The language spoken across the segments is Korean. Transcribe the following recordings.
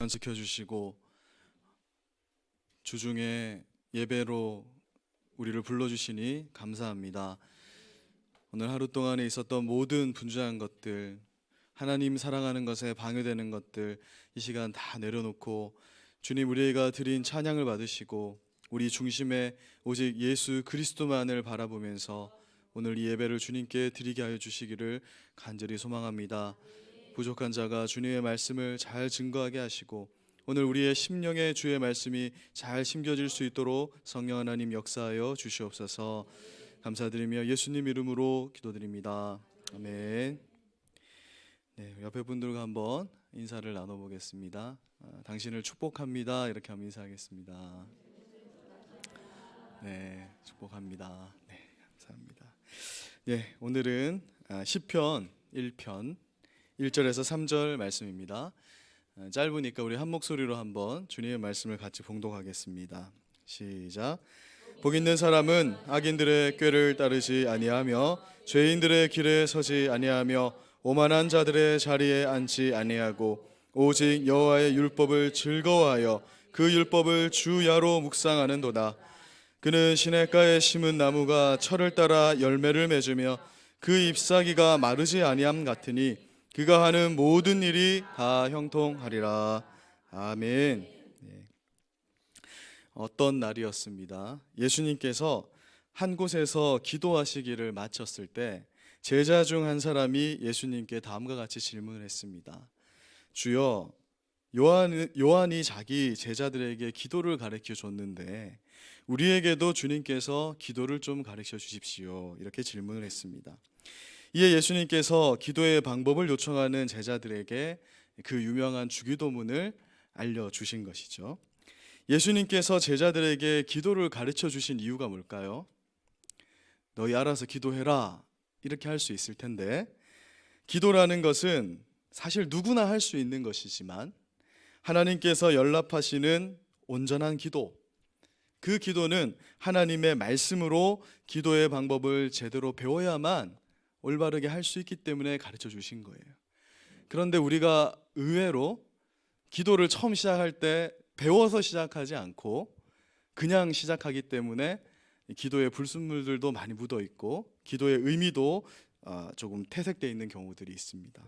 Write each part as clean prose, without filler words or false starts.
지켜주시고 주중에 예배로 우리를 불러주시니 감사합니다. 오늘 하루 동안에 있었던 모든 분주한 것들, 하나님 사랑하는 것에 방해되는 것들, 이 시간 다 내려놓고 주님, 우리가 드린 찬양을 받으시고 우리 중심에 오직 예수 그리스도만을 바라보면서 오늘 이 예배를 주님께 드리게 하여 주시기를 간절히 소망합니다. 부족한 자가 주님의 말씀을 잘 증거하게 하시고 오늘 우리의 심령에 주의 말씀이 잘 심겨질 수 있도록 성령 하나님 역사하여 주시옵소서. 감사드리며 예수님 이름으로 기도드립니다. 아멘. 네, 옆에 분들과 한번 인사를 나눠보겠습니다. 당신을 축복합니다. 이렇게 한번 인사하겠습니다. 네, 축복합니다. 네, 감사합니다. 네, 오늘은 시편 1편 1절에서 3절 말씀입니다. 짧으니까 우리 한 목소리로 한번 주님의 말씀을 같이 봉독하겠습니다. 시작. 복 있는 사람은 악인들의 꾀를 따르지 아니하며 죄인들의 길에 서지 아니하며 오만한 자들의 자리에 앉지 아니하고 오직 여호와의 율법을 즐거워하여 그 율법을 주야로 묵상하는도다. 그는 시냇가에 심은 나무가 철을 따라 열매를 맺으며 그 잎사귀가 마르지 아니함 같으니 그가 하는 모든 일이 다 형통하리라. 아멘. 네. 어떤 날이었습니다. 예수님께서 한 곳에서 기도하시기를 마쳤을 때 제자 중 한 사람이 예수님께 다음과 같이 질문을 했습니다. 주여, 요한이 자기 제자들에게 기도를 가르쳐 줬는데 우리에게도 주님께서 기도를 좀 가르쳐 주십시오. 이렇게 질문을 했습니다. 이에 예수님께서 기도의 방법을 요청하는 제자들에게 그 유명한 주기도문을 알려주신 것이죠. 예수님께서 제자들에게 기도를 가르쳐 주신 이유가 뭘까요? 너희 알아서 기도해라, 이렇게 할 수 있을 텐데, 기도라는 것은 사실 누구나 할 수 있는 것이지만 하나님께서 연락하시는 온전한 기도, 그 기도는 하나님의 말씀으로 기도의 방법을 제대로 배워야만 올바르게 할 수 있기 때문에 가르쳐 주신 거예요. 그런데 우리가 의외로 기도를 처음 시작할 때 배워서 시작하지 않고 그냥 시작하기 때문에 기도의 불순물들도 많이 묻어 있고 기도의 의미도 조금 퇴색되어 있는 경우들이 있습니다.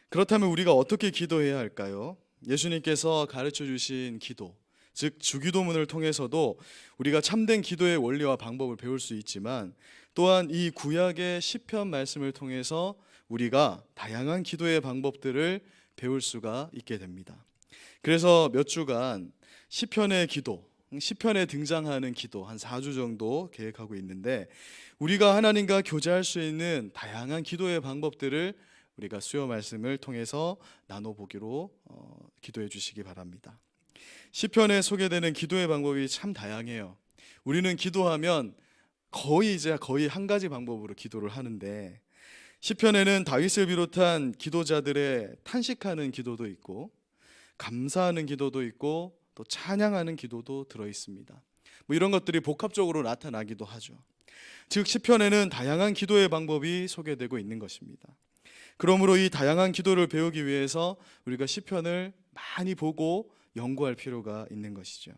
그렇다면 우리가 어떻게 기도해야 할까요? 예수님께서 가르쳐 주신 기도, 즉 주기도문을 통해서도 우리가 참된 기도의 원리와 방법을 배울 수 있지만 또한 이 구약의 시편 말씀을 통해서 우리가 다양한 기도의 방법들을 배울 수가 있게 됩니다. 그래서 몇 주간 시편의 기도, 시편에 등장하는 기도 한 4주 정도 계획하고 있는데 우리가 하나님과 교제할 수 있는 다양한 기도의 방법들을 우리가 수요 말씀을 통해서 나눠보기로 기도해 주시기 바랍니다. 시편에 소개되는 기도의 방법이 참 다양해요. 우리는 기도하면 거의 한 가지 방법으로 기도를 하는데 시편에는 다윗을 비롯한 기도자들의 탄식하는 기도도 있고 감사하는 기도도 있고 또 찬양하는 기도도 들어 있습니다. 이런 것들이 복합적으로 나타나기도 하죠. 즉 시편에는 다양한 기도의 방법이 소개되고 있는 것입니다. 그러므로 이 다양한 기도를 배우기 위해서 우리가 시편을 많이 보고 연구할 필요가 있는 것이죠.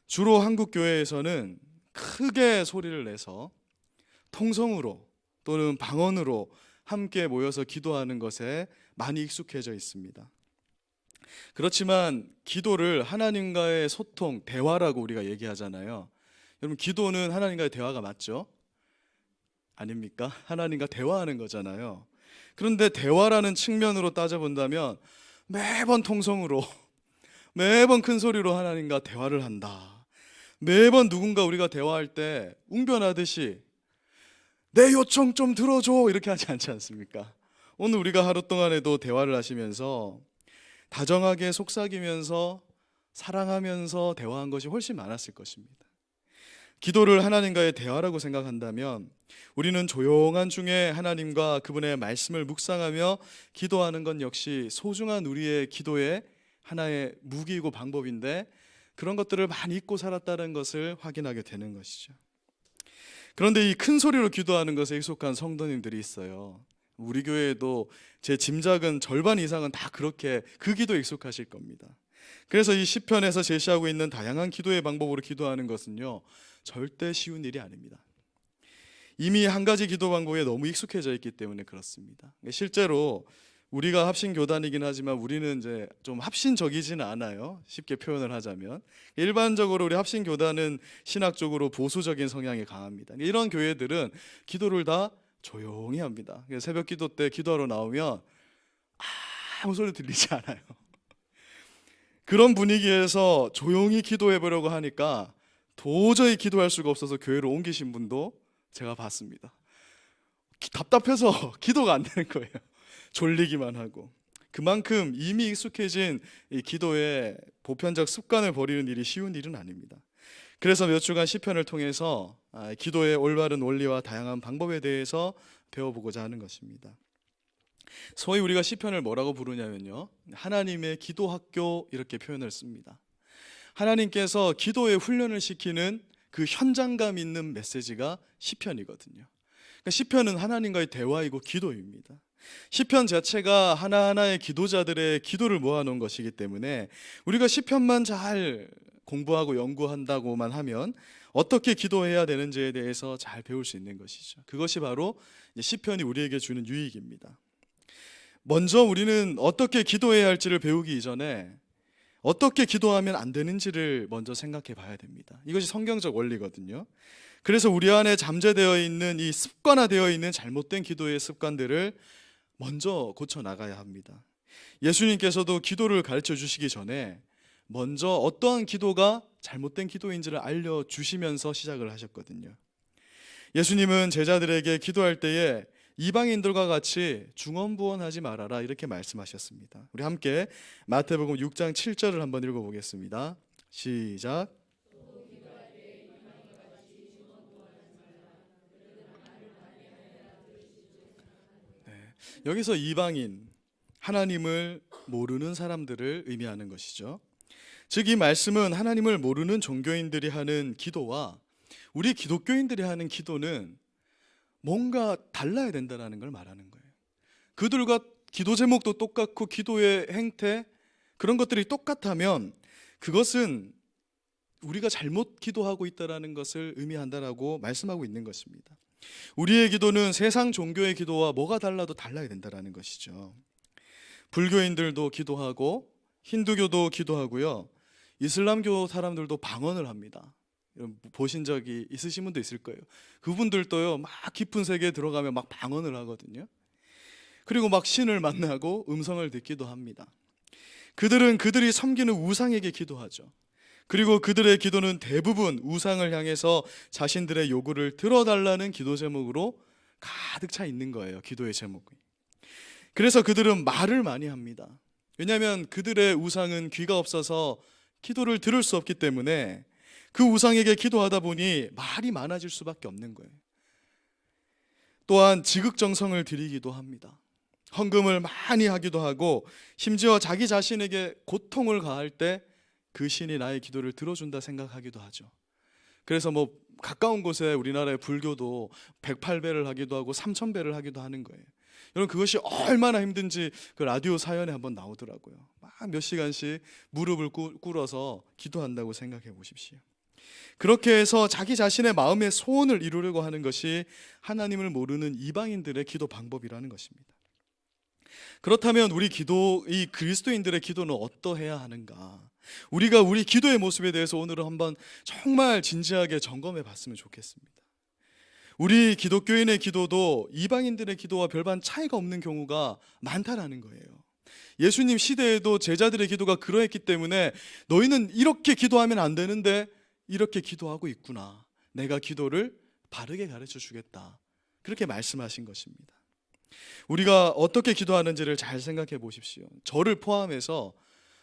주로 한국 교회에서는 크게 소리를 내서 통성으로 또는 방언으로 함께 모여서 기도하는 것에 많이 익숙해져 있습니다. 그렇지만 기도를 하나님과의 소통, 대화라고 우리가 얘기하잖아요. 여러분, 기도는 하나님과의 대화가 맞죠? 아닙니까? 하나님과 대화하는 거잖아요. 그런데 대화라는 측면으로 따져본다면 매번 통성으로 매번 큰 소리로 하나님과 대화를 한다. 매번 누군가 우리가 대화할 때 웅변하듯이 내 요청 좀 들어줘, 이렇게 하지 않지 않습니까? 오늘 우리가 하루 동안에도 대화를 하시면서 다정하게 속삭이면서 사랑하면서 대화한 것이 훨씬 많았을 것입니다. 기도를 하나님과의 대화라고 생각한다면 우리는 조용한 중에 하나님과 그분의 말씀을 묵상하며 기도하는 건 역시 소중한 우리의 기도의 하나의 무기이고 방법인데 그런 것들을 많이 잊고 살았다는 것을 확인하게 되는 것이죠. 그런데 이 큰 소리로 기도하는 것에 익숙한 성도님들이 있어요. 우리 교회에도 제 짐작은 절반 이상은 다 그렇게 그 기도에 익숙하실 겁니다. 그래서 이 시편에서 제시하고 있는 다양한 기도의 방법으로 기도하는 것은요, 절대 쉬운 일이 아닙니다. 이미 한 가지 기도 방법에 너무 익숙해져 있기 때문에 그렇습니다. 실제로 우리가 합신 교단이긴 하지만 우리는 이제 좀 합신적이지는 않아요. 쉽게 표현을 하자면 일반적으로 우리 합신 교단은 신학적으로 보수적인 성향이 강합니다. 이런 교회들은 기도를 다 조용히 합니다. 새벽 기도 때 기도하러 나오면 아무 소리 들리지 않아요. 그런 분위기에서 조용히 기도해 보려고 하니까 도저히 기도할 수가 없어서 교회로 옮기신 분도 제가 봤습니다. 답답해서 기도가 안 되는 거예요. 졸리기만 하고. 그만큼 이미 익숙해진 이 기도의 보편적 습관을 버리는 일이 쉬운 일은 아닙니다. 그래서 몇 주간 시편을 통해서 기도의 올바른 원리와 다양한 방법에 대해서 배워보고자 하는 것입니다. 소위 우리가 시편을 뭐라고 부르냐면요, 하나님의 기도 학교 이렇게 표현을 씁니다. 하나님께서 기도의 훈련을 시키는 그 현장감 있는 메시지가 시편이거든요. 그러니까 시편은 하나님과의 대화이고 기도입니다. 시편 자체가 하나하나의 기도자들의 기도를 모아놓은 것이기 때문에 우리가 시편만 잘 공부하고 연구한다고만 하면 어떻게 기도해야 되는지에 대해서 잘 배울 수 있는 것이죠. 그것이 바로 시편이 우리에게 주는 유익입니다. 먼저 우리는 어떻게 기도해야 할지를 배우기 이전에 어떻게 기도하면 안 되는지를 먼저 생각해 봐야 됩니다. 이것이 성경적 원리거든요. 그래서 우리 안에 잠재되어 있는 이 습관화되어 있는 잘못된 기도의 습관들을 먼저 고쳐 나가야 합니다. 예수님께서도 기도를 가르쳐 주시기 전에 먼저 어떠한 기도가 잘못된 기도인지를 알려주시면서 시작을 하셨거든요. 예수님은 제자들에게 기도할 때에 이방인들과 같이 중언부언하지 말아라 이렇게 말씀하셨습니다. 우리 함께 마태복음 6장 7절을 한번 읽어보겠습니다. 시작. 여기서 이방인, 하나님을 모르는 사람들을 의미하는 것이죠. 즉 이 말씀은 하나님을 모르는 종교인들이 하는 기도와 우리 기독교인들이 하는 기도는 뭔가 달라야 된다는 걸 말하는 거예요. 그들과 기도 제목도 똑같고 기도의 행태 그런 것들이 똑같다면 그것은 우리가 잘못 기도하고 있다는 것을 의미한다라고 말씀하고 있는 것입니다. 우리의 기도는 세상 종교의 기도와 뭐가 달라도 달라야 된다는 것이죠. 불교인들도 기도하고 힌두교도 기도하고요, 이슬람교 사람들도 방언을 합니다. 보신 적이 있으신 분도 있을 거예요. 그분들도요 막 깊은 세계에 들어가면 막 방언을 하거든요. 그리고 막 신을 만나고 음성을 듣기도 합니다. 그들은 그들이 섬기는 우상에게 기도하죠. 그리고 그들의 기도는 대부분 우상을 향해서 자신들의 요구를 들어달라는 기도 제목으로 가득 차 있는 거예요. 기도의 제목이. 그래서 그들은 말을 많이 합니다. 왜냐하면 그들의 우상은 귀가 없어서 기도를 들을 수 없기 때문에 그 우상에게 기도하다 보니 말이 많아질 수밖에 없는 거예요. 또한 지극정성을 드리기도 합니다. 헌금을 많이 하기도 하고 심지어 자기 자신에게 고통을 가할 때 그 신이 나의 기도를 들어준다 생각하기도 하죠. 그래서 뭐 가까운 곳에 우리나라의 불교도 108배를 하기도 하고 3000배를 하기도 하는 거예요. 여러분 그것이 얼마나 힘든지 그 라디오 사연에 한번 나오더라고요. 막 몇 시간씩 무릎을 꿇어서 기도한다고 생각해 보십시오. 그렇게 해서 자기 자신의 마음의 소원을 이루려고 하는 것이 하나님을 모르는 이방인들의 기도 방법이라는 것입니다. 그렇다면 우리 이 그리스도인들의 기도는 어떠해야 하는가? 우리가 우리 기도의 모습에 대해서 오늘은 한번 정말 진지하게 점검해 봤으면 좋겠습니다. 우리 기독교인의 기도도 이방인들의 기도와 별반 차이가 없는 경우가 많다라는 거예요. 예수님 시대에도 제자들의 기도가 그러했기 때문에 너희는 이렇게 기도하면 안 되는데 이렇게 기도하고 있구나. 내가 기도를 바르게 가르쳐 주겠다. 그렇게 말씀하신 것입니다. 우리가 어떻게 기도하는지를 잘 생각해 보십시오. 저를 포함해서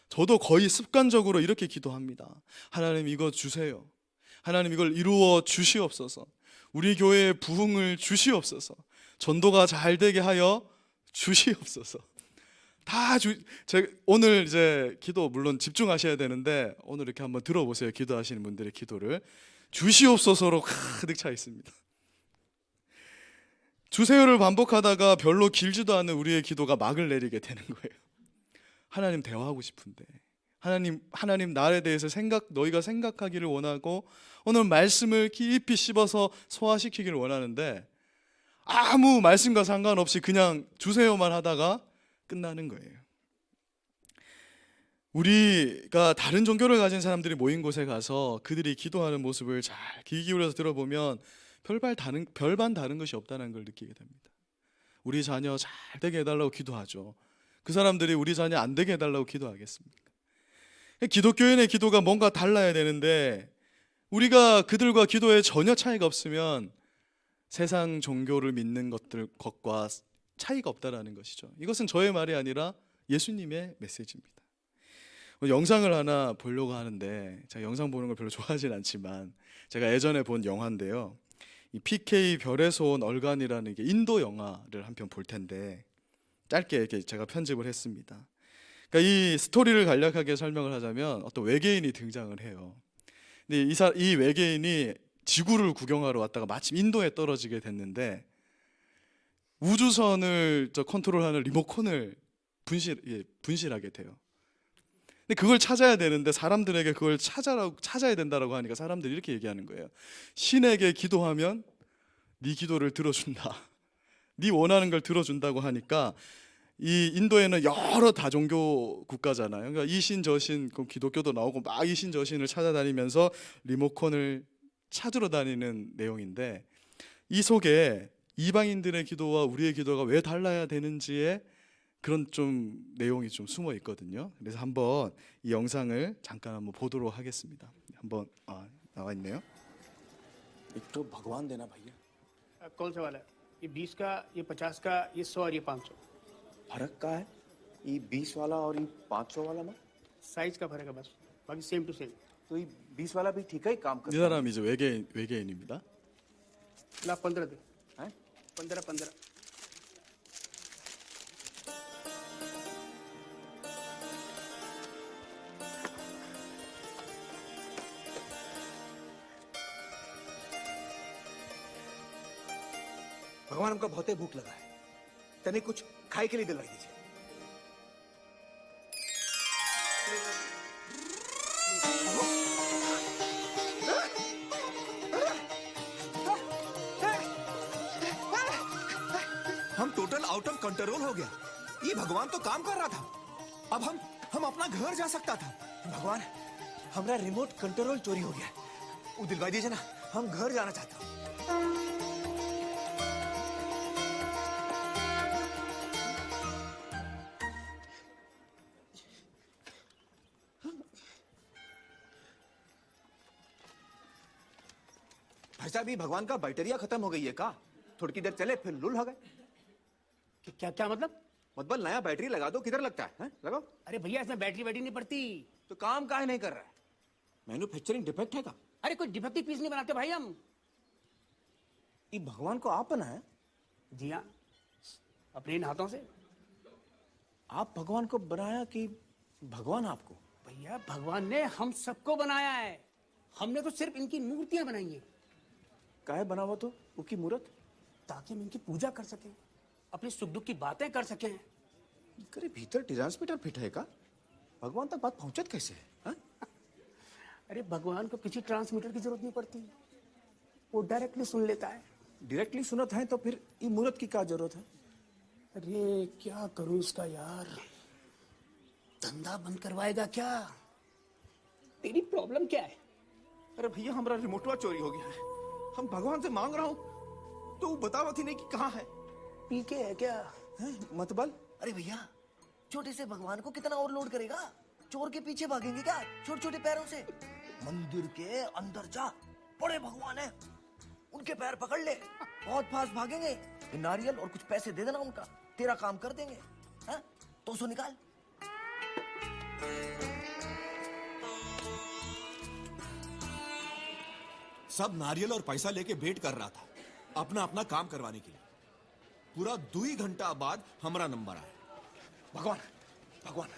저도 거의 습관적으로 이렇게 기도합니다. 하나님 이거 주세요. 하나님 이걸 이루어 주시옵소서. 우리 교회에 부흥을 주시옵소서. 전도가 잘 되게 하여 주시옵소서. 오늘 이제 기도 물론 집중하셔야 되는데 오늘 이렇게 한번 들어보세요. 기도하시는 분들의 기도를 주시옵소서로 가득 차 있습니다. 주세요를 반복하다가 별로 길지도 않은 우리의 기도가 막을 내리게 되는 거예요. 하나님 대화하고 싶은데, 하나님 나에 대해서 너희가 생각하기를 원하고 오늘 말씀을 깊이 씹어서 소화시키기를 원하는데 아무 말씀과 상관없이 그냥 주세요만 하다가 끝나는 거예요. 우리가 다른 종교를 가진 사람들이 모인 곳에 가서 그들이 기도하는 모습을 잘 귀 기울여서 들어보면 별반 다른 것이 없다는 걸 느끼게 됩니다. 우리 자녀 잘 되게 해달라고 기도하죠. 그 사람들이 우리 자녀 안 되게 해달라고 기도하겠습니까? 기독교인의 기도가 뭔가 달라야 되는데 우리가 그들과 기도에 전혀 차이가 없으면 세상 종교를 믿는 것과 차이가 없다라는 것이죠. 이것은 저의 말이 아니라 예수님의 메시지입니다. 영상을 하나 보려고 하는데 제가 영상 보는 걸 별로 좋아하진 않지만 제가 예전에 본 영화인데요. 이 PK 별에서 온 얼간이라는 게 인도 영화를 한 편 볼 텐데 짧게 이렇게 제가 편집을 했습니다. 그러니까 이 스토리를 간략하게 설명을 하자면 어떤 외계인이 등장을 해요. 근데 이 외계인이 지구를 구경하러 왔다가 마침 인도에 떨어지게 됐는데 우주선을 컨트롤하는 리모컨을 분실하게 돼요. 근데 그걸 찾아야 되는데 사람들에게 그걸 찾아야 된다라고 하니까 사람들이 이렇게 얘기하는 거예요. 신에게 기도하면 네 기도를 들어준다. 네 원하는 걸 들어준다고 하니까 이 인도에는 여러 다종교 국가잖아요. 그러니까 이신 저신, 기독교도 나오고 막 이신 저신을 찾아다니면서 리모컨을 찾으러 다니는 내용인데 이 속에 이방인들의 기도와 우리의 기도가 왜 달라야 되는지에 그런 좀 내용이 좀 숨어 있거든요. 그래서 한번 이 영상을 잠깐 한번 보도록 하겠습니다. 한번 나와 있네요. एक तो भगवान देना भैया। कौन सा वाला है? ये 20 का, ये 50 का, ये 100 और ये 500। फर्क का है ये 20 वाला और ये 500 वाला में। साइज का फर्क है बस, बाकी सेम टू सेम। तो ये 20 वाला भी ठीक है काम 이 करता है। 사람이 이제 외계인입니다. ला 15 दे। हैं? 15। भगवान हमको बहुत ही भूख लगा है, तने कुछ खाए के लिए दिलवाई दीजिए। हम टोटल आउट ऑफ कंट्रोल हो गया। ये भगवान तो काम कर रहा था, अब हम अपना घर जा सकता था। भगवान हमारा रिमोट कंट्रोल चोरी हो गया, वो दिलवाई दीजिए ना, हम घर जाना चाहते हैं। भाई साहब, ये भगवान का बैटरिया खत्म हो गई है का? थोड़ी देर चले फिर लुल हो गए। क्या क्या मतलब नया बैटरी लगा दो, किधर लगता है, हैं? लगाओ। अरे भैया इसमें बैटरी नहीं पड़ती। तो काम काहे नहीं कर रहा है? मैन्युफैक्चरिंग डिफेक्ट है का? अरे कोई डिफेक्टिव पीस नहीं बनाते भाई हम। ये भगवान को आप बनाया? जी हाँ, अपने इन हाथों से। आप भगवान को बनाया कि भगवान आपको? भैया भगवान ने हम सबको बनाया है, हमने तो सिर्फ इनकी मूर्तियां बनाई हैं। काहे बना हुआ तो उसकी मूर्त? ताकि हम इनकी पूजा कर सकें, अपने सुख दुख की बातें कर सकें। करे भीतर ट्रांसमीटर फिट है का? भगवान तक बात पहुंचत कैसे है, हाँ? अरे भगवान को किसी ट्रांसमीटर की जरूरत नहीं पड़ती, वो डायरेक्टली सुन लेता है। डायरेक्टली सुनत है तो फिर ये मूर्त की क्या जरूरत है? अरे क्या करूं इसका यार, धंधा बंद करवाएगा क्या? तेरी प्रॉब्लम क्या है? अरे भैया हमारा रिमोटवा चोरी हो गया है, हम भगवान से मांग रहा हूँ तो वो बतावत ही नहीं कि कहाँ है। पीके है क्या? मतबल? अरे भैया, छोटे से भगवान को कितना ओवरलोड करेगा? चोर के पीछे भागेंगे क्या छोटे छोटे पैरों से? मंदिर के अंदर जा, बड़े भगवान है, उनके पैर पकड़ ले, बहुत फास्ट भागेंगे। ये नारियल और कुछ पैसे दे देना उनका, तेरा काम कर देंगे। हाँ? 200 निकाल। सब नारियल और पैसा लेके वेट कर रहा था अपना अपना काम करवाने के लिए। पूरा 2 घंटा बाद हमारा नंबर आया। भगवान भगवान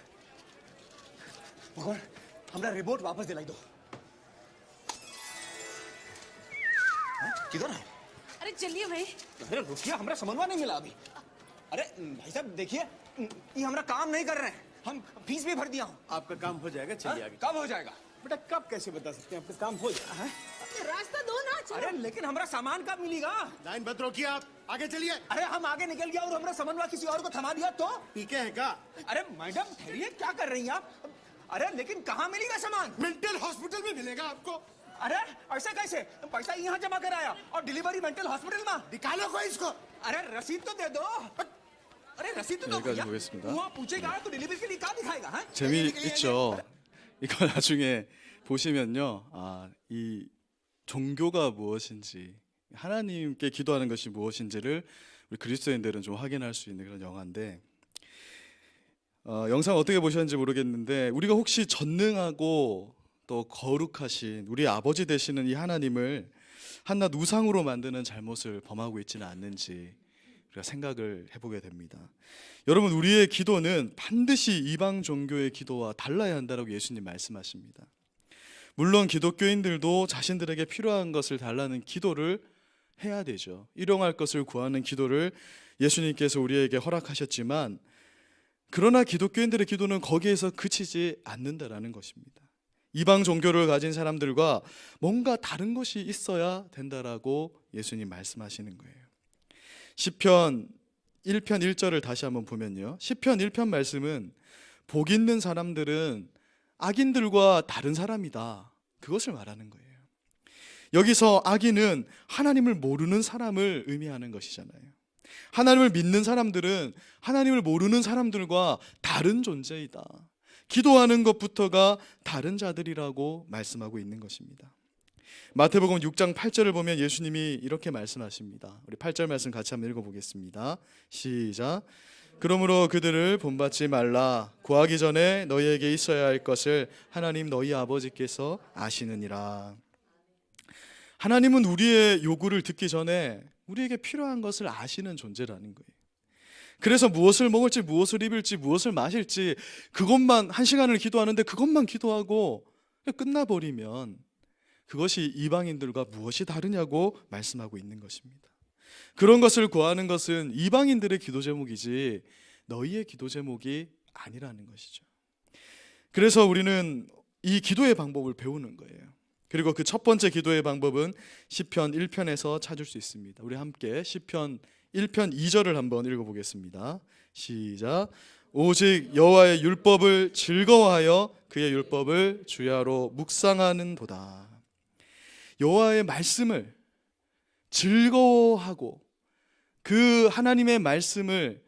भगवान हमारा रिमोट वापस दिलाई दो। हाँ? किधर है? अरे चलिए भाई। अरे रुकिए, हमरा समझवा नहीं मिला अभी। अरे भाई साहब देखिए, ये हमरा काम नहीं कर रहे हैं, हम फीस भी भर दिया हूँ। आपका काम हो जाएगा, चलिए आगे। कब हो जाएगा? बेटा कब कैसे बता सकते हैं, आपका काम हो जाएगा। रास्ता दो ना, चलो। अरे लेकिन हमरा सामान कब मिलेगा? लाइन मत रोकिए, आप आगे चलिए। अरे हम आगे निकल गया और हमरा समन्वय किसी और को थमा दिया तो? पीके है क्या? अरे मैडम ठहरिए, क्या कर रही हैं आप? अरे लेकिन कहाँ मिलेगा सामान? मेंटल हॉस्पिटल में मिलेगा आपको। अरे ऐसा कैसे? पैसा यहाँ जमा कराया और डिलीवरी मेंटल हॉस्पिटल में? निकालो कोई इसको। अरे रसीद तो दे दो। अरे रसीद तो दो 여기까지 भैया। 보겠습니다. वो पूछेगा तो डिलीवरी के लिए क्या दिखाएगा? हाँ? 재미있죠. 이거 나중에 보시면요, 이 종교가 무엇인지, 하나님께 기도하는 것이 무엇인지를 우리 그리스도인들은 좀 확인할 수 있는 그런 영화인데, 영상 어떻게 보셨는지 모르겠는데 우리가 혹시 전능하고 또 거룩하신 우리 아버지 되시는 이 하나님을 한낱 우상으로 만드는 잘못을 범하고 있지는 않는지 우리가 생각을 해보게 됩니다. 여러분, 우리의 기도는 반드시 이방 종교의 기도와 달라야 한다고 예수님 말씀하십니다. 물론 기독교인들도 자신들에게 필요한 것을 달라는 기도를 해야 되죠. 일용할 것을 구하는 기도를 예수님께서 우리에게 허락하셨지만, 그러나 기독교인들의 기도는 거기에서 그치지 않는다라는 것입니다. 이방 종교를 가진 사람들과 뭔가 다른 것이 있어야 된다라고 예수님 말씀하시는 거예요. 시편 1편 1절을 다시 한번 보면요, 시편 1편 말씀은 복 있는 사람들은 악인들과 다른 사람이다, 그것을 말하는 거예요. 여기서 악인은 하나님을 모르는 사람을 의미하는 것이잖아요. 하나님을 믿는 사람들은 하나님을 모르는 사람들과 다른 존재이다, 기도하는 것부터가 다른 자들이라고 말씀하고 있는 것입니다. 마태복음 6장 8절을 보면 예수님이 이렇게 말씀하십니다. 우리 8절 말씀 같이 한번 읽어보겠습니다. 시작. 그러므로 그들을 본받지 말라. 구하기 전에 너희에게 있어야 할 것을 하나님 너희 아버지께서 아시느니라. 하나님은 우리의 요구를 듣기 전에 우리에게 필요한 것을 아시는 존재라는 거예요. 그래서 무엇을 먹을지, 무엇을 입을지, 무엇을 마실지, 그것만, 한 시간을 기도하는데 그것만 기도하고 끝나버리면 그것이 이방인들과 무엇이 다르냐고 말씀하고 있는 것입니다. 그런 것을 구하는 것은 이방인들의 기도 제목이지 너희의 기도 제목이 아니라는 것이죠. 그래서 우리는 이 기도의 방법을 배우는 거예요. 그리고 그 첫 번째 기도의 방법은 시편 1편에서 찾을 수 있습니다. 우리 함께 시편 1편 2절을 한번 읽어보겠습니다. 시작. 오직 여호와의 율법을 즐거워하여 그의 율법을 주야로 묵상하는도다. 여호와의 말씀을 즐거워하고 그 하나님의 말씀을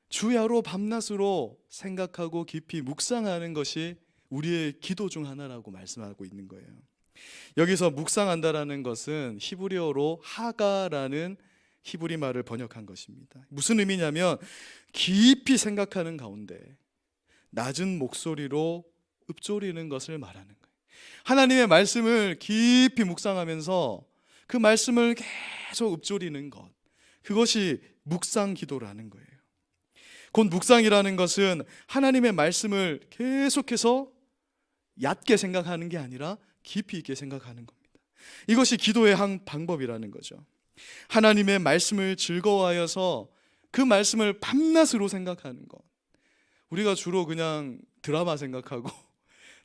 주야로 밤낮으로 생각하고 깊이 묵상하는 것이 우리의 기도 중 하나라고 말씀하고 있는 거예요. 여기서 묵상한다라는 것은 히브리어로 하가라는 히브리 말을 번역한 것입니다. 무슨 의미냐면 깊이 생각하는 가운데 낮은 목소리로 읊조리는 것을 말하는 거예요. 하나님의 말씀을 깊이 묵상하면서 그 말씀을 계속 읊조리는 것, 그것이 묵상 기도라는 거예요. 곧 묵상이라는 것은 하나님의 말씀을 계속해서 얕게 생각하는 게 아니라 깊이 있게 생각하는 겁니다. 이것이 기도의 한 방법이라는 거죠. 하나님의 말씀을 즐거워하여서 그 말씀을 밤낮으로 생각하는 것. 우리가 주로 그냥 드라마 생각하고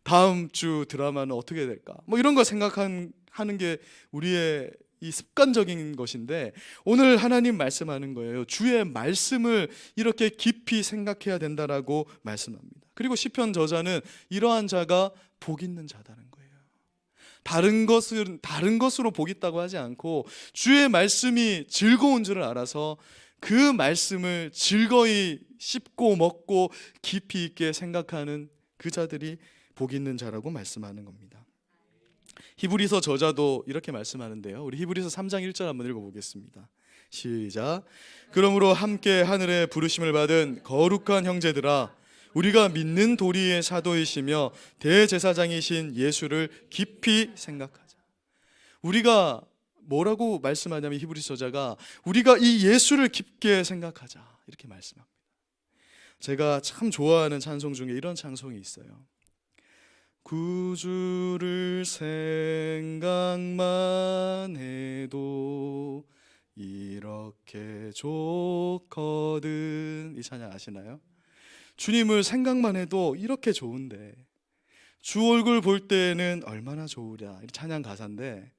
다음 주 드라마는 어떻게 될까, 뭐 이런 거 생각하는 게 우리의 이 습관적인 것인데, 오늘 하나님 말씀하는 거예요. 주의 말씀을 이렇게 깊이 생각해야 된다라고 말씀합니다. 그리고 시편 저자는 이러한 자가 복 있는 자다는 거예요. 다른 것으로 복 있다고 하지 않고 주의 말씀이 즐거운 줄을 알아서 그 말씀을 즐거이 씹고 먹고 깊이 있게 생각하는 그 자들이 복 있는 자라고 말씀하는 겁니다. 히브리서 저자도 이렇게 말씀하는데요. 우리 히브리서 3장 1절 한번 읽어보겠습니다. 시작. 그러므로 함께 하늘에 부르심을 받은 거룩한 형제들아, 우리가 믿는 도리의 사도이시며 대제사장이신 예수를 깊이 생각하자. 우리가 뭐라고 말씀하냐면, 히브리서 저자가 우리가 이 예수를 깊게 생각하자 이렇게 말씀합니다. 제가 참 좋아하는 찬송 중에 이런 찬송이 있어요. 구주를 생각만 해도 이렇게 좋거든. 이 찬양 아시나요? 주님을 생각만 해도 이렇게 좋은데 주 얼굴 볼 때는 얼마나 좋으랴. 이 찬양 가사인데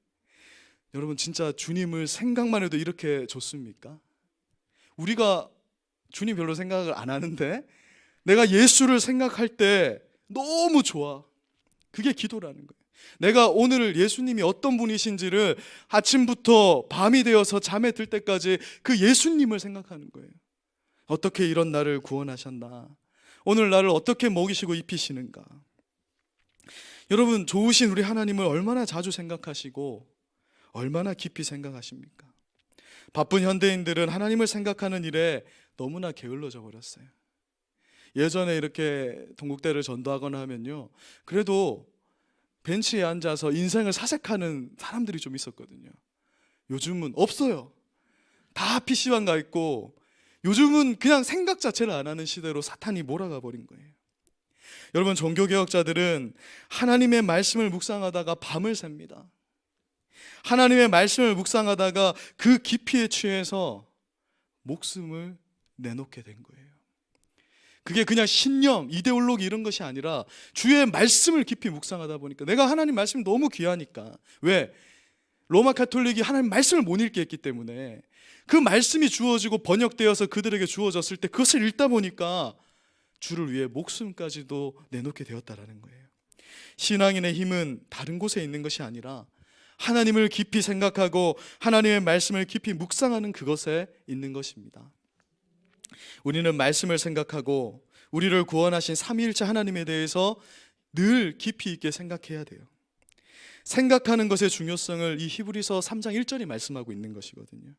여러분 진짜 주님을 생각만 해도 이렇게 좋습니까? 우리가 주님 별로 생각을 안 하는데 내가 예수를 생각할 때 너무 좋아. 그게 기도라는 거예요. 내가 오늘 예수님이 어떤 분이신지를 아침부터 밤이 되어서 잠에 들 때까지 그 예수님을 생각하는 거예요. 어떻게 이런 나를 구원하셨나? 오늘 나를 어떻게 먹이시고 입히시는가? 여러분, 좋으신 우리 하나님을 얼마나 자주 생각하시고 얼마나 깊이 생각하십니까? 바쁜 현대인들은 하나님을 생각하는 일에 너무나 게을러져 버렸어요. 예전에 이렇게 동국대를 전도하거나 하면요, 그래도 벤치에 앉아서 인생을 사색하는 사람들이 좀 있었거든요. 요즘은 없어요. 다 PC방 가 있고 요즘은 그냥 생각 자체를 안 하는 시대로 사탄이 몰아가 버린 거예요. 여러분, 종교개혁자들은 하나님의 말씀을 묵상하다가 밤을 샙니다. 하나님의 말씀을 묵상하다가 그 깊이에 취해서 목숨을 내놓게 된 거예요. 그게 그냥 신념, 이데올로기 이런 것이 아니라 주의 말씀을 깊이 묵상하다 보니까 내가 하나님 말씀이 너무 귀하니까. 왜? 로마 가톨릭이 하나님 말씀을 못 읽게 했기 때문에 그 말씀이 주어지고 번역되어서 그들에게 주어졌을 때 그것을 읽다 보니까 주를 위해 목숨까지도 내놓게 되었다라는 거예요. 신앙인의 힘은 다른 곳에 있는 것이 아니라 하나님을 깊이 생각하고 하나님의 말씀을 깊이 묵상하는 그것에 있는 것입니다. 우리는 말씀을 생각하고 우리를 구원하신 삼위일체 하나님에 대해서 늘 깊이 있게 생각해야 돼요. 생각하는 것의 중요성을 이 히브리서 3장 1절이 말씀하고 있는 것이거든요.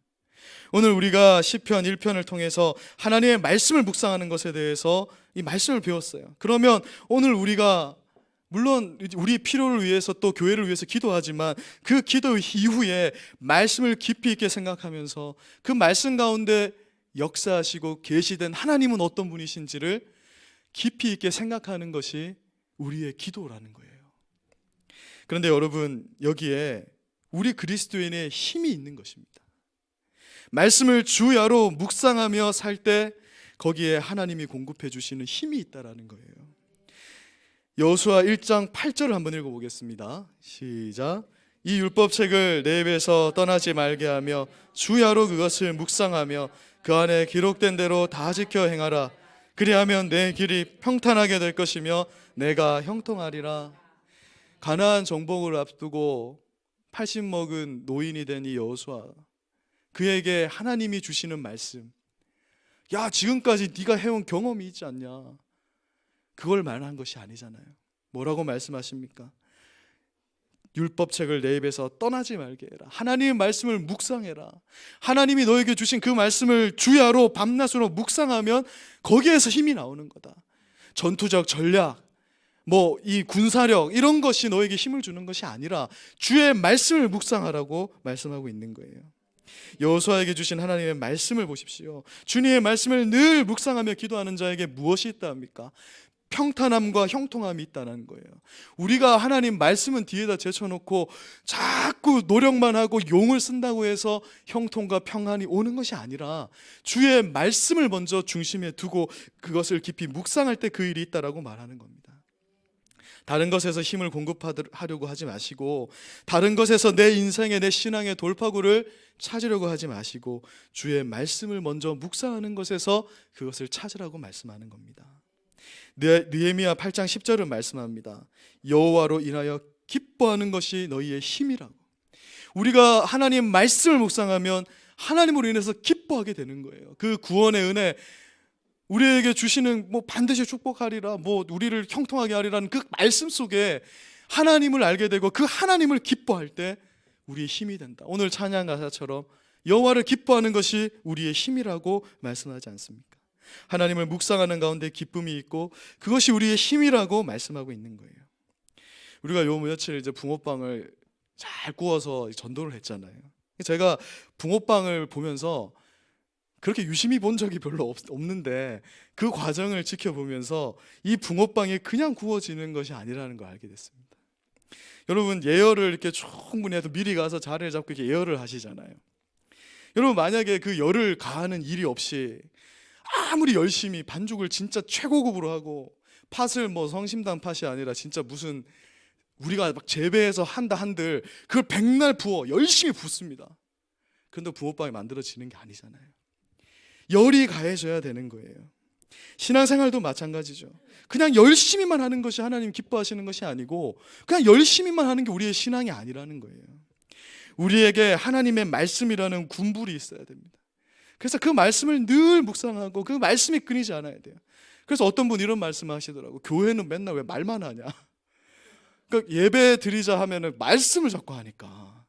오늘 우리가 시편 1편을 통해서 하나님의 말씀을 묵상하는 것에 대해서 이 말씀을 배웠어요. 그러면 오늘 우리가 물론 우리 필요를 위해서 또 교회를 위해서 기도하지만 그 기도 이후에 말씀을 깊이 있게 생각하면서 그 말씀 가운데 역사하시고 계시된 하나님은 어떤 분이신지를 깊이 있게 생각하는 것이 우리의 기도라는 거예요. 그런데 여러분, 여기에 우리 그리스도인의 힘이 있는 것입니다. 말씀을 주야로 묵상하며 살 때 거기에 하나님이 공급해 주시는 힘이 있다라는 거예요. 여호수아 1장 8절을 한번 읽어보겠습니다. 시작. 이 율법책을 내 입에서 떠나지 말게 하며 주야로 그것을 묵상하며 그 안에 기록된 대로 다 지켜 행하라. 그리하면 내 길이 평탄하게 될 것이며 내가 형통하리라. 가나안 정복을 앞두고 80 먹은 노인이 된 이 여호수아, 그에게 하나님이 주시는 말씀, 야, 지금까지 네가 해온 경험이 있지 않냐, 그걸 말한 것이 아니잖아요. 뭐라고 말씀하십니까? 율법책을 내 입에서 떠나지 말게 해라. 하나님의 말씀을 묵상해라. 하나님이 너에게 주신 그 말씀을 주야로 밤낮으로 묵상하면 거기에서 힘이 나오는 거다. 전투적 전략, 이 군사력 이런 것이 너에게 힘을 주는 것이 아니라 주의 말씀을 묵상하라고 말씀하고 있는 거예요. 여호수아에게 주신 하나님의 말씀을 보십시오. 주님의 말씀을 늘 묵상하며 기도하는 자에게 무엇이 있다 합니까? 평탄함과 형통함이 있다는 거예요. 우리가 하나님 말씀은 뒤에다 제쳐놓고 자꾸 노력만 하고 용을 쓴다고 해서 형통과 평안이 오는 것이 아니라 주의 말씀을 먼저 중심에 두고 그것을 깊이 묵상할 때 그 일이 있다라고 말하는 겁니다. 다른 것에서 힘을 공급하려고 하지 마시고, 다른 것에서 내 인생의, 내 신앙의 돌파구를 찾으려고 하지 마시고 주의 말씀을 먼저 묵상하는 것에서 그것을 찾으라고 말씀하는 겁니다. 느헤미야 8장 10절은 말씀합니다. 여호와로 인하여 기뻐하는 것이 너희의 힘이라고. 우리가 하나님 말씀을 묵상하면 하나님으로 인해서 기뻐하게 되는 거예요. 그 구원의 은혜, 우리에게 주시는 반드시 축복하리라, 우리를 형통하게 하리라는 그 말씀 속에 하나님을 알게 되고 그 하나님을 기뻐할 때 우리의 힘이 된다. 오늘 찬양 가사처럼 여호와를 기뻐하는 것이 우리의 힘이라고 말씀하지 않습니까? 하나님을 묵상하는 가운데 기쁨이 있고 그것이 우리의 힘이라고 말씀하고 있는 거예요. 우리가 요 며칠 이제 붕어빵을 잘 구워서 전도를 했잖아요. 제가 붕어빵을 보면서 그렇게 유심히 본 적이 별로 없는데 그 과정을 지켜보면서 이 붕어빵이 그냥 구워지는 것이 아니라는 걸 알게 됐습니다. 여러분, 예열을 이렇게 충분히 해도 미리 가서 자리를 잡고 이렇게 예열을 하시잖아요. 여러분 만약에 그 열을 가하는 일이 없이 아무리 열심히 반죽을 진짜 최고급으로 하고 팥을 뭐 성심당 팥이 아니라 진짜 무슨 우리가 막 재배해서 한다 한들 그걸 백날 부어 열심히 붓습니다. 그런데 붕어빵이 만들어지는 게 아니잖아요. 열이 가해져야 되는 거예요. 신앙생활도 마찬가지죠. 그냥 열심히만 하는 것이 하나님 기뻐하시는 것이 아니고 그냥 열심히만 하는 게 우리의 신앙이 아니라는 거예요. 우리에게 하나님의 말씀이라는 군불이 있어야 됩니다. 그래서 그 말씀을 늘 묵상하고 그 말씀이 끊이지 않아야 돼요. 그래서 어떤 분이 이런 말씀을 하시더라고. 교회는 맨날 왜 말만 하냐. 그러니까 예배 드리자 하면은 말씀을 자꾸 하니까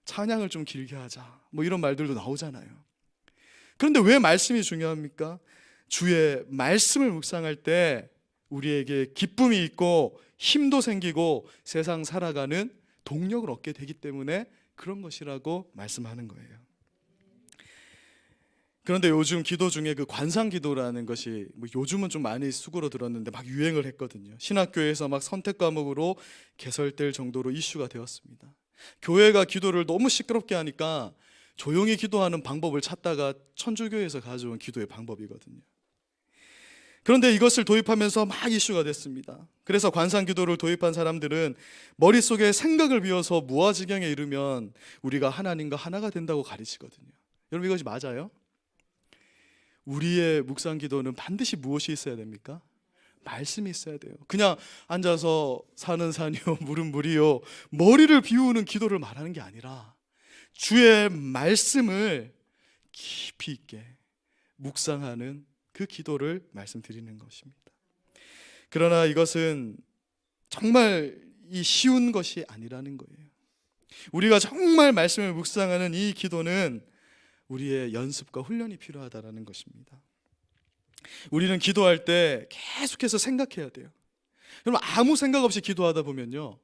찬양을 좀 길게 하자 뭐 이런 말들도 나오잖아요. 그런데 왜 말씀이 중요합니까? 주의 말씀을 묵상할 때 우리에게 기쁨이 있고 힘도 생기고 세상 살아가는 동력을 얻게 되기 때문에 그런 것이라고 말씀하는 거예요. 그런데 요즘 기도 중에 그 관상기도라는 것이 뭐 요즘은 좀 많이 수그러들었는데 막 유행을 했거든요. 신학교에서 막 선택 과목으로 개설될 정도로 이슈가 되었습니다. 교회가 기도를 너무 시끄럽게 하니까 조용히 기도하는 방법을 찾다가 천주교에서 가져온 기도의 방법이거든요. 그런데 이것을 도입하면서 막 이슈가 됐습니다. 그래서 관상기도를 도입한 사람들은 머릿속에 생각을 비워서 무아지경에 이르면 우리가 하나님과 하나가 된다고 가르치거든요. 여러분 이것이 맞아요? 우리의 묵상기도는 반드시 무엇이 있어야 됩니까? 말씀이 있어야 돼요. 그냥 앉아서 산은 산이요 물은 물이요 머리를 비우는 기도를 말하는 게 아니라 주의 말씀을 깊이 있게 묵상하는 그 기도를 말씀드리는 것입니다. 그러나 이것은 정말 이 쉬운 것이 아니라는 거예요. 우리가 정말 말씀을 묵상하는 이 기도는 우리의 연습과 훈련이 필요하다는 것입니다. 우리는 기도할 때 계속해서 생각해야 돼요. 여러분 아무 생각 없이 기도하다 보면요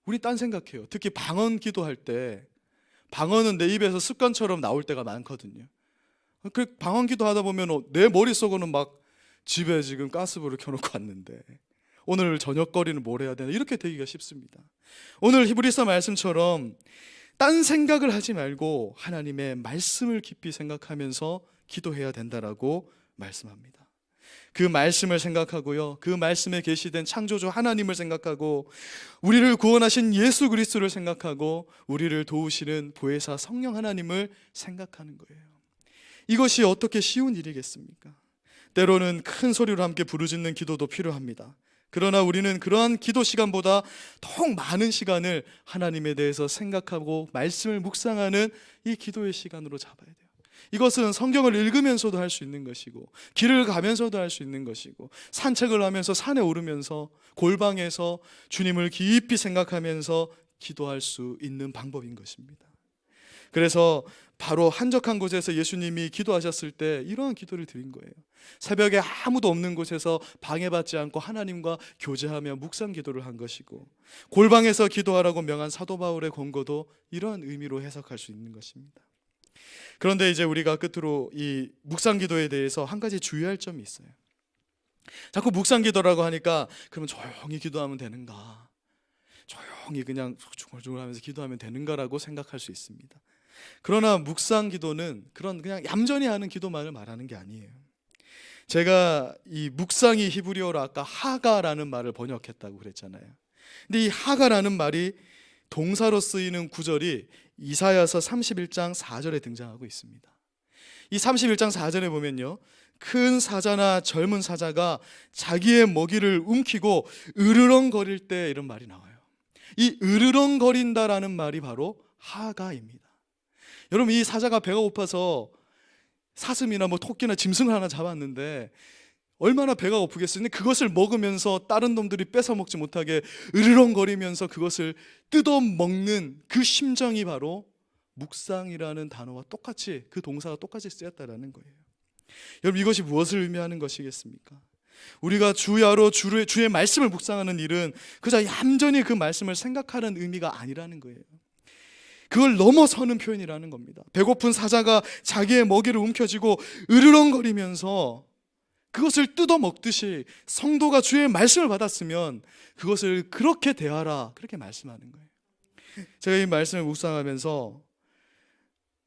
우리 딴 생각해요. 특히 방언 기도할 때 방언은 내 입에서 습관처럼 나올 때가 많거든요. 그 방언 기도하다 보면 내 머릿속으로는 막 집에 지금 가스불을 켜놓고 왔는데 오늘 저녁거리는 뭘 해야 되나 이렇게 되기가 쉽습니다. 오늘 히브리서 말씀처럼 딴 생각을 하지 말고 하나님의 말씀을 깊이 생각하면서 기도해야 된다라고 말씀합니다. 그 말씀을 생각하고요 그 말씀에 계시된 창조주 하나님을 생각하고 우리를 구원하신 예수 그리스도를 생각하고 우리를 도우시는 보혜사 성령 하나님을 생각하는 거예요. 이것이 어떻게 쉬운 일이겠습니까? 때로는 큰 소리로 함께 부르짖는 기도도 필요합니다. 그러나 우리는 그러한 기도 시간보다 더 많은 시간을 하나님에 대해서 생각하고 말씀을 묵상하는 이 기도의 시간으로 잡아야 돼요. 이것은 성경을 읽으면서도 할 수 있는 것이고 길을 가면서도 할 수 있는 것이고 산책을 하면서 산에 오르면서 골방에서 주님을 깊이 생각하면서 기도할 수 있는 방법인 것입니다. 그래서 바로 한적한 곳에서 예수님이 기도하셨을 때 이러한 기도를 드린 거예요. 새벽에 아무도 없는 곳에서 방해받지 않고 하나님과 교제하며 묵상 기도를 한 것이고 골방에서 기도하라고 명한 사도 바울의 권고도 이러한 의미로 해석할 수 있는 것입니다. 그런데 이제 우리가 끝으로 이 묵상 기도에 대해서 한 가지 주의할 점이 있어요. 자꾸 묵상 기도라고 하니까 그러면 조용히 기도하면 되는가? 조용히 그냥 중얼중얼하면서 기도하면 되는가라고 생각할 수 있습니다. 그러나 묵상 기도는 그런 그냥 얌전히 하는 기도만을 말하는 게 아니에요. 제가 이 묵상이 히브리어로 아까 하가라는 말을 번역했다고 그랬잖아요. 근데 이 하가라는 말이 동사로 쓰이는 구절이 이사야서 31장 4절에 등장하고 있습니다. 이 31장 4절에 보면요 큰 사자나 젊은 사자가 자기의 먹이를 움키고 으르렁거릴 때 이런 말이 나와요. 이 으르렁거린다라는 말이 바로 하가입니다. 여러분 이 사자가 배가 고파서 사슴이나 뭐 토끼나 짐승을 하나 잡았는데 얼마나 배가 고프겠어요. 그것을 먹으면서 다른 놈들이 뺏어 먹지 못하게 으르렁거리면서 그것을 뜯어 먹는 그 심정이 바로 묵상이라는 단어와 똑같이 그 동사가 똑같이 쓰였다라는 거예요. 여러분 이것이 무엇을 의미하는 것이겠습니까? 우리가 주야로 주의 말씀을 묵상하는 일은 그저 얌전히 그 말씀을 생각하는 의미가 아니라는 거예요. 그걸 넘어서는 표현이라는 겁니다. 배고픈 사자가 자기의 먹이를 움켜쥐고 으르렁거리면서 그것을 뜯어 먹듯이 성도가 주의 말씀을 받았으면 그것을 그렇게 대하라 그렇게 말씀하는 거예요. 제가 이 말씀을 묵상하면서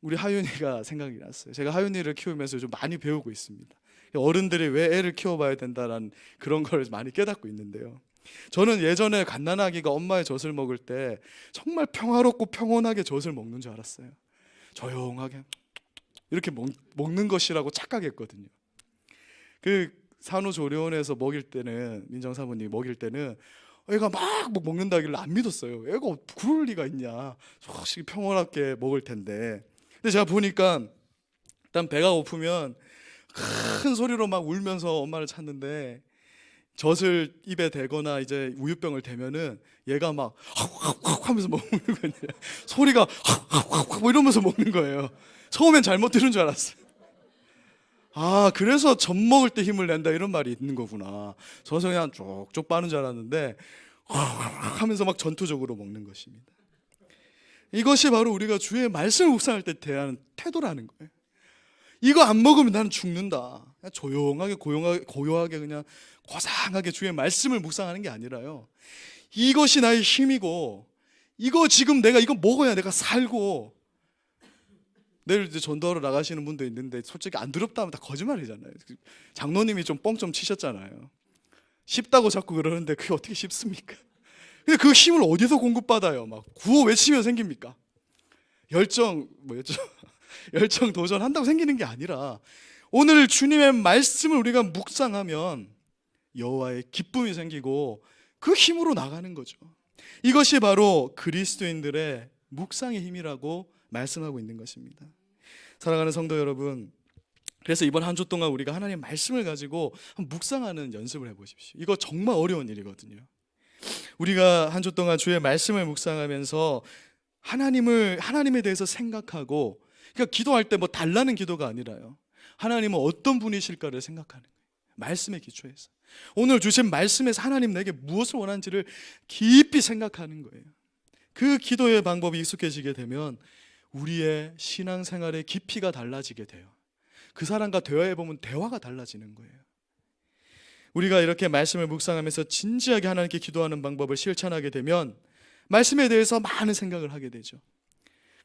우리 하윤이가 생각이 났어요. 제가 하윤이를 키우면서 좀 많이 배우고 있습니다. 어른들이 왜 애를 키워봐야 된다라는 그런 걸 많이 깨닫고 있는데요. 저는 예전에 갓난아기가 엄마의 젖을 먹을 때 정말 평화롭고 평온하게 젖을 먹는 줄 알았어요. 조용하게 이렇게 먹는 것이라고 착각했거든요. 그 산후조리원에서 먹일 때는, 민정사모님이 먹일 때는 애가 막 먹는다길래 안 믿었어요. 애가 그럴 리가 있냐, 솔직히 평온하게 먹을 텐데. 근데 제가 보니까 일단 배가 고프면 큰 소리로 막 울면서 엄마를 찾는데, 젖을 입에 대거나 이제 우유병을 대면은 얘가 막 하면서 먹는 거예요. 소리가 뭐 이러면서 먹는 거예요. 처음엔 잘못 들은 줄 알았어요. 아, 그래서 젖 먹을 때 힘을 낸다 이런 말이 있는 거구나. 저는 그냥 쪽쪽 빠는 줄 알았는데 하면서 막 전투적으로 먹는 것입니다. 이것이 바로 우리가 주의 말씀을 묵상할 때 대하는 태도라는 거예요. 이거 안 먹으면 나는 죽는다. 그냥 조용하게 고요하게 그냥 고상하게 주의 말씀을 묵상하는 게 아니라요, 이것이 나의 힘이고, 이거 지금 내가 이거 먹어야 내가 살고. 내일 이제 전도하러 나가시는 분도 있는데 솔직히 안 두렵다 하면 다 거짓말이잖아요. 장로님이 좀 뻥 좀 치셨잖아요. 쉽다고 자꾸 그러는데 그게 어떻게 쉽습니까? 근데 그 힘을 어디서 공급받아요? 막 구호 외치면 생깁니까? 열정 도전한다고 생기는 게 아니라, 오늘 주님의 말씀을 우리가 묵상하면 여호와의 기쁨이 생기고 그 힘으로 나가는 거죠. 이것이 바로 그리스도인들의 묵상의 힘이라고 말씀하고 있는 것입니다. 사랑하는 성도 여러분, 그래서 이번 한 주 동안 우리가 하나님의 말씀을 가지고 묵상하는 연습을 해보십시오. 이거 정말 어려운 일이거든요. 우리가 한 주 동안 주의 말씀을 묵상하면서 하나님에 대해서 생각하고, 그러니까 기도할 때 뭐 달라는 기도가 아니라요, 하나님은 어떤 분이실까를 생각하는 거예요. 말씀에 기초해서 오늘 주신 말씀에서 하나님 내게 무엇을 원하는지를 깊이 생각하는 거예요. 그 기도의 방법이 익숙해지게 되면 우리의 신앙생활의 깊이가 달라지게 돼요. 그 사람과 대화해보면 대화가 달라지는 거예요. 우리가 이렇게 말씀을 묵상하면서 진지하게 하나님께 기도하는 방법을 실천하게 되면 말씀에 대해서 많은 생각을 하게 되죠.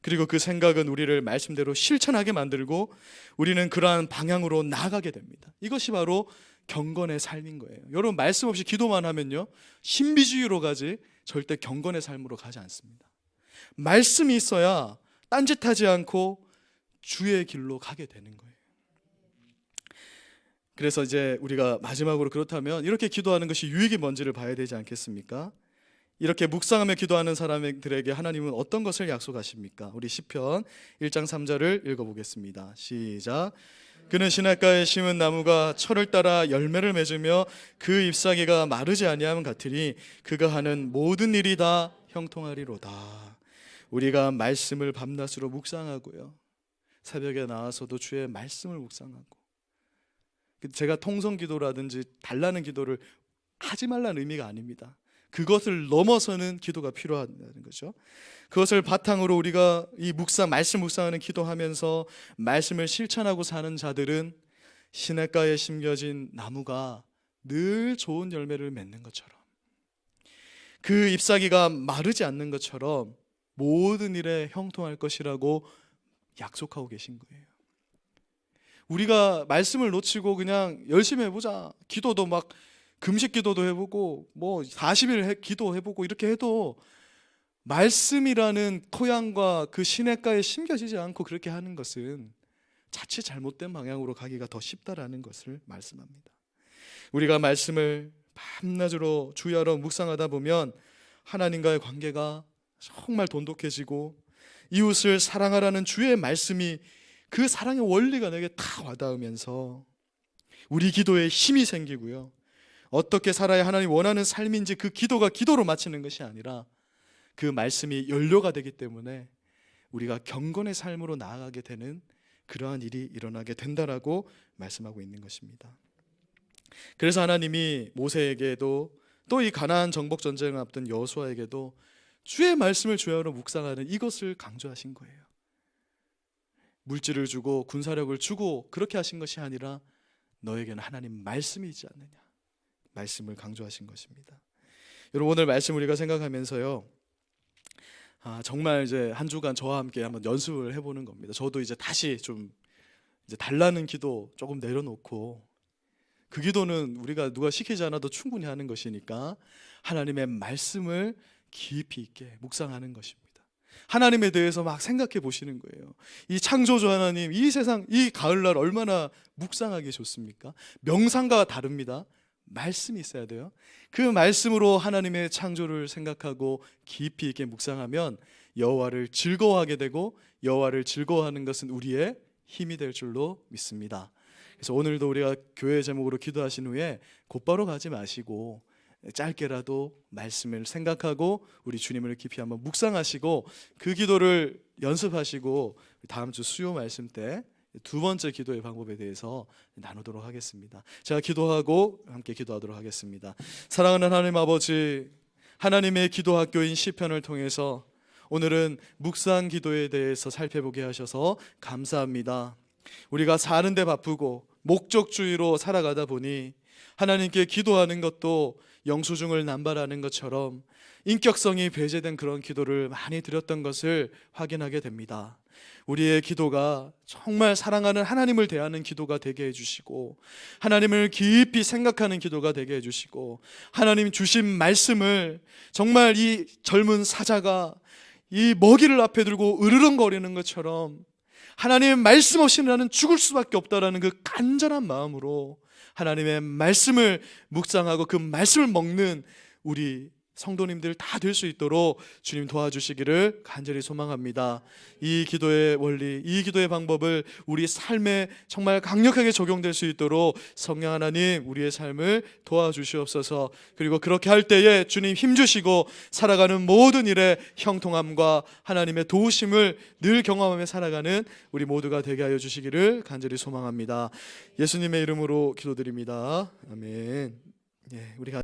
그리고 그 생각은 우리를 말씀대로 실천하게 만들고 우리는 그러한 방향으로 나아가게 됩니다. 이것이 바로 경건의 삶인 거예요. 여러분, 말씀 없이 기도만 하면요, 신비주의로 가지 절대 경건의 삶으로 가지 않습니다. 말씀이 있어야 딴짓하지 않고 주의 길로 가게 되는 거예요. 그래서 이제 우리가 마지막으로, 그렇다면 이렇게 기도하는 것이 유익이 뭔지를 봐야 되지 않겠습니까? 이렇게 묵상하며 기도하는 사람들에게 하나님은 어떤 것을 약속하십니까? 우리 시편 1장 3절을 읽어보겠습니다. 시작. 그는 시냇가에 심은 나무가 철을 따라 열매를 맺으며 그 잎사귀가 마르지 아니함 같으니 그가 하는 모든 일이 다 형통하리로다. 우리가 말씀을 밤낮으로 묵상하고요, 새벽에 나와서도 주의 말씀을 묵상하고, 제가 통성기도라든지 달라는 기도를 하지 말라는 의미가 아닙니다. 그것을 넘어서는 기도가 필요하다는 거죠. 그것을 바탕으로 우리가 이 말씀 묵상하는 기도하면서 말씀을 실천하고 사는 자들은 시냇가에 심겨진 나무가 늘 좋은 열매를 맺는 것처럼, 그 잎사귀가 마르지 않는 것처럼 모든 일에 형통할 것이라고 약속하고 계신 거예요. 우리가 말씀을 놓치고 그냥 열심히 해보자, 기도도 막 금식 기도도 해보고 뭐 40일 기도해보고 이렇게 해도 말씀이라는 토양과 그 시냇가에 심겨지지 않고 그렇게 하는 것은 자칫 잘못된 방향으로 가기가 더 쉽다라는 것을 말씀합니다. 우리가 말씀을 밤낮으로 주야로 묵상하다 보면 하나님과의 관계가 정말 돈독해지고, 이웃을 사랑하라는 주의 말씀이, 그 사랑의 원리가 내게 다 와닿으면서 우리 기도에 힘이 생기고요, 어떻게 살아야 하나님 원하는 삶인지 그 기도가 기도로 마치는 것이 아니라 그 말씀이 연료가 되기 때문에 우리가 경건의 삶으로 나아가게 되는 그러한 일이 일어나게 된다라고 말씀하고 있는 것입니다. 그래서 하나님이 모세에게도, 또 이 가나안 정복 전쟁을 앞둔 여호수아에게도 주의 말씀을 주야로 묵상하는 이것을 강조하신 거예요. 물질을 주고 군사력을 주고 그렇게 하신 것이 아니라 너에게는 하나님 말씀이 있지 않느냐, 말씀을 강조하신 것입니다. 여러분, 오늘 말씀 우리가 생각하면서요, 정말 이제 한 주간 저와 함께 한번 연습을 해보는 겁니다. 저도 이제 다시 좀 이제 달라는 기도 조금 내려놓고, 그 기도는 우리가 누가 시키지 않아도 충분히 하는 것이니까 하나님의 말씀을 깊이 있게 묵상하는 것입니다. 하나님에 대해서 막 생각해 보시는 거예요. 이 창조주 하나님, 이 세상, 이 가을날 얼마나 묵상하기 좋습니까? 명상과 다릅니다. 말씀이 있어야 돼요. 그 말씀으로 하나님의 창조를 생각하고 깊이 있게 묵상하면 여호와를 즐거워하게 되고, 여호와를 즐거워하는 것은 우리의 힘이 될 줄로 믿습니다. 그래서 오늘도 우리가 교회 제목으로 기도하신 후에 곧바로 가지 마시고 짧게라도 말씀을 생각하고 우리 주님을 깊이 한번 묵상하시고 그 기도를 연습하시고 다음 주 수요 말씀 때 두 번째 기도의 방법에 대해서 나누도록 하겠습니다. 제가 기도하고 함께 기도하도록 하겠습니다. 사랑하는 하나님 아버지, 하나님의 기도 학교인 시편을 통해서 오늘은 묵상 기도에 대해서 살펴보게 하셔서 감사합니다. 우리가 사는데 바쁘고 목적주의로 살아가다 보니 하나님께 기도하는 것도 영수증을 남발하는 것처럼 인격성이 배제된 그런 기도를 많이 드렸던 것을 확인하게 됩니다. 우리의 기도가 정말 사랑하는 하나님을 대하는 기도가 되게 해주시고, 하나님을 깊이 생각하는 기도가 되게 해주시고, 하나님 주신 말씀을 정말 이 젊은 사자가 이 먹이를 앞에 들고 으르렁거리는 것처럼 하나님의 말씀 없이는 나는 죽을 수밖에 없다라는 그 간절한 마음으로 하나님의 말씀을 묵상하고 그 말씀을 먹는 우리 성도님들 다 될 수 있도록 주님 도와주시기를 간절히 소망합니다. 이 기도의 원리, 이 기도의 방법을 우리 삶에 정말 강력하게 적용될 수 있도록 성령 하나님 우리의 삶을 도와주시옵소서. 그리고 그렇게 할 때에 주님 힘주시고 살아가는 모든 일에 형통함과 하나님의 도우심을 늘 경험하며 살아가는 우리 모두가 되게 하여 주시기를 간절히 소망합니다. 예수님의 이름으로 기도드립니다. 아멘. 우리가